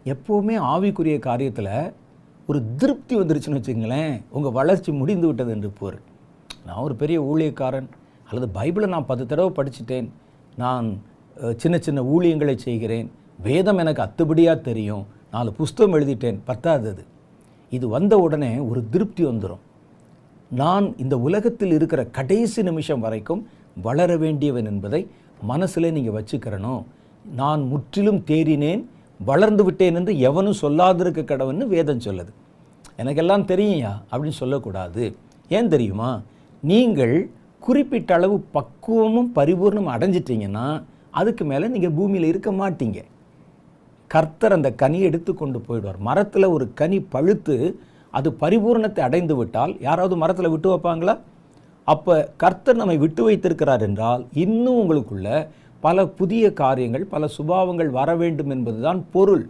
எப்போவுமே ஆவிக்குரிய காரியத்தில் ஒரு திருப்தி வந்துருச்சுன்னு வச்சுங்களேன், உங்கள் வளர்ச்சி முடிந்து விட்டது என்று பொருள். நான் ஒரு பெரிய ஊழியக்காரன், அல்லது பைபிளை நான் 10 தடவை படிச்சுட்டேன், நான் சின்ன சின்ன ஊழியங்களை செய்கிறேன், வேதம் எனக்கு அத்துபடியாக தெரியும், 4 புஸ்தகம் எழுதிட்டேன், பத்தாதது. இது வந்த உடனே ஒரு திருப்தி வந்துடும். நான் இந்த உலகத்தில் இருக்கிற கடைசி நிமிஷம் வரைக்கும் வளர வேண்டியவன் என்பதை மனசில் நீங்கள் வச்சுக்கிறணும். நான் முற்றிலும் தேறினேன், வளர்ந்து விட்டேன் என்று எவனும் சொல்லாதிருக்க கடவுன்னு வேதம் சொல்லுது. எனக்கெல்லாம் தெரியும்யா அப்படின்னு சொல்லக்கூடாது. ஏன் தெரியுமா? நீங்கள் குறிப்பிட்ட அளவு பக்குவமும் பரிபூர்ணமும் அடைஞ்சிட்டிங்கன்னா அதுக்கு மேலே நீங்கள் பூமியில் இருக்க மாட்டீங்க. கர்த்தர் அந்த கனியை எடுத்து கொண்டு போயிடுவார். மரத்தில் ஒரு கனி பழுத்து அது பரிபூர்ணத்தை அடைந்து விட்டால் யாராவது மரத்தில் விட்டு வைப்பாங்களா? அப்போ கர்த்தர் நம்மை விட்டு வைத்திருக்கிறார் என்றால் இன்னும் உங்களுக்குள்ள பல புதிய காரியங்கள், பல சுபாவங்கள் வர வேண்டும் என்பதுதான் பொருள்.